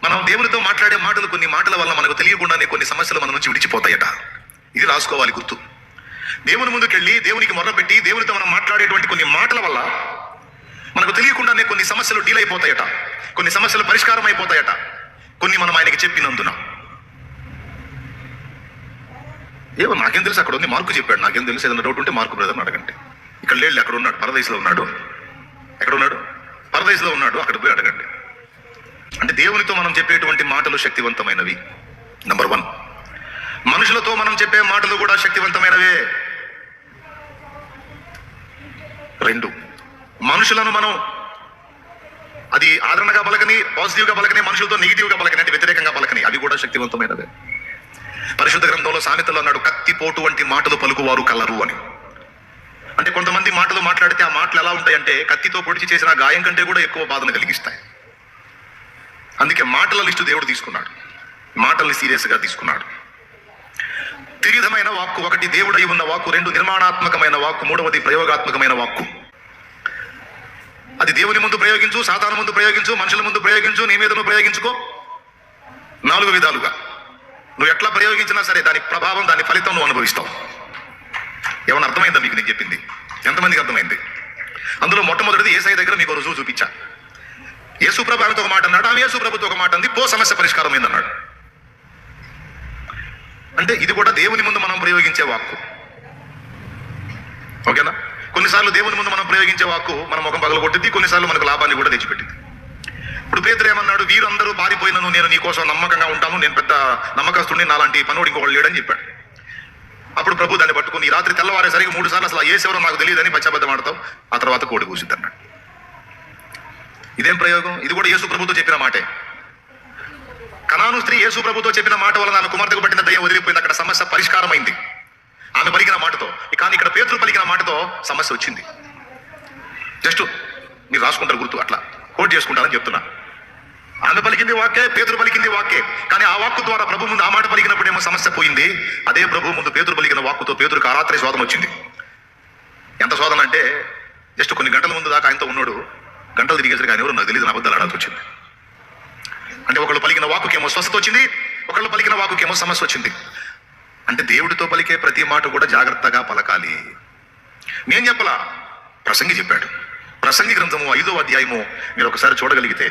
మనం దేవునితో మాట్లాడే మాటలు, కొన్ని మాటల వల్ల మనకు తెలియకుండానే కొన్ని సమస్యలు మన నుంచి విడిచిపోతాయట. ఇది రాసుకోవాలి గుర్తు. దేవుని ముందుకెళ్ళి దేవునికి మొర్రపెట్టి దేవునితో మనం మాట్లాడేటువంటి కొన్ని మాటల వల్ల మనకు తెలియకుండానే కొన్ని సమస్యలు డీల్ అయిపోతాయట, కొన్ని సమస్యలు పరిష్కారం అయిపోతాయట, కొన్ని మనం ఆయనకి చెప్పినందున. ఏమో నాకేం తెలుసు, అక్కడ ఉంది మార్కు చెప్పాడు, నాకేం తెలుసు, ఏదైనా డౌట్ ఉంటే మార్కు బ్రదర్ని అడగండి. ఇక్కడ లేడు, అక్కడ ఉన్నాడు, పరదేశంలో ఉన్నాడు. ఎక్కడ ఉన్నాడు? పరదేశంలో ఉన్నాడు, అక్కడ పోయి అడగండి. అంటే దేవునితో మనం చెప్పేటువంటి మాటలు శక్తివంతమైనవి. నంబర్ 1. మనుషులతో మనం చెప్పే మాటలు కూడా శక్తివంతమైనవే. 2, మనుషులను మనం అది ఆదరణగా పలకని, పాజిటివ్గా పలకని, మనుషులతో నెగిటివ్గా పలకని, అంటే వ్యతిరేకంగా పలకని, అవి కూడా శక్తివంతమైనవే. పరిశుద్ధ గ్రంథంలో సామెతలో అన్నాడు, కత్తిపోటు వంటి మాటలు పలుకువారు కలరు అని. అంటే కొంతమంది మాటలు మాట్లాడితే ఆ మాటలు ఎలా ఉంటాయంటే కత్తితో పొడిచి చేసిన గాయం కంటే కూడా ఎక్కువ బాధను కలిగిస్తాయి. అందుకే మాటల లిస్టు దేవుడు తీసుకున్నాడు, మాటల్ని సీరియస్గా తీసుకున్నాడు. త్రివిధమైన వాక్కు: 1 దేవుడై ఉన్న వాక్కు, 2 నిర్మాణాత్మకమైన వాక్కు, 3వది ప్రయోగాత్మకమైన వాక్కు. అది దేవుని ముందు ప్రయోగించు, సాతాను ముందు ప్రయోగించు, మనుషుల ముందు ప్రయోగించు, నీ మీద నువ్వు ప్రయోగించుకో. 4 విధాలుగా నువ్వు ఎట్లా ప్రయోగించినా సరే దాని ప్రభావం, దాని ఫలితం నువ్వు అనుభవిస్తావు. ఏమన్నా అర్థమైందా మీకు నేను చెప్పింది? ఎంతమందికి అర్థమైంది? అందులో మొట్టమొదటిది యేసయ్య దగ్గర మీకు రుజువు చూపించా. యేసు ప్రభు ఆమెతో ఒక మాట అన్నాడు, ఆమె యేసు ప్రభుతో ఒక మాట అంది, పో సమస్య పరిష్కారం అయిందన్నాడు. అంటే ఇది కూడా దేవుని ముందు మనం ప్రయోగించే వాక్కు. ఓకేనా? కొన్నిసార్లు దేవుని ముందు మనం ప్రయోగించే వాక్కు మన ముఖం పగలగొట్టింది, కొన్నిసార్లు మనకు లాభాన్ని కూడా తెచ్చిపెట్టింది. ఇప్పుడు పేతురు ఏమన్నాడు? వీరందరూ పారిపోయినను నేను నీ కోసం నమ్మకంగా ఉంటాను, నేను పెద్ద నమ్మకస్తుడిని, నాలాంటి పనుడు ఇంకొకళ్ళు లేడని చెప్పాడు. అప్పుడు ప్రభు దాన్ని పట్టుకుని ఈ రాత్రి తెల్లవారేసరికి 3 సార్లు అసలు ఏసెవరో నాకు తెలియదని పశ్చాబద్ధం ఆడతావు, ఆ తర్వాత కోడి కూసిద్ది అన్నాడు. ఇదేం ప్రయోగం? ఇది కూడా యేసు ప్రభుతో చెప్పిన మాటే. కనాను స్త్రీ యేసు ప్రభుతో చెప్పిన మాట వల్ల ఆమె కుమార్తెకు పట్టిన దయ్యం వదిలిపోయింది, అక్కడ సమస్య పరిష్కారం అయింది ఆమె పలికిన మాటతో. కానీ ఇక్కడ పేతురు పలికిన మాటతో సమస్య వచ్చింది. జస్ట్ మీరు రాసుకుంటారు గుర్తు, అట్లా కోట్ చేసుకుంటారని చెప్తున్నా. ఆమె పలికింది వాక్యే, పేతురు పలికింది వాక్యే. కానీ ఆ వాక్కు ద్వారా ప్రభు ముందు ఆ మాట పలికినప్పుడేమో సమస్య పోయింది. అదే ప్రభు ముందు పేతురు పలికిన వాక్కుతో పేతురుకు ఆ రాత్రి శోధన వచ్చింది. ఎంత శోధన అంటే జస్ట్ కొన్ని గంటల ముందు దాకా ఆయనతో ఉన్నాడు, గంటలు తిరిగేసరికి ఆయన ఎవరు నాకు తెలియదు, అబద్ధాలు ఆడాల్సి వచ్చింది. అంటే ఒకళ్ళు పలికిన వాక్కుకేమో స్వస్థత వచ్చింది, ఒకళ్ళు పలికిన వాక్కుకేమో సమస్య వచ్చింది. అంటే దేవుడితో పలికే ప్రతి మాట కూడా జాగ్రత్తగా పలకాలి. నేను చెప్పలా, ప్రసంగి చెప్పాడు. ప్రసంగి గ్రంథము 5వ అధ్యాయము మీరు ఒకసారి చూడగలిగితే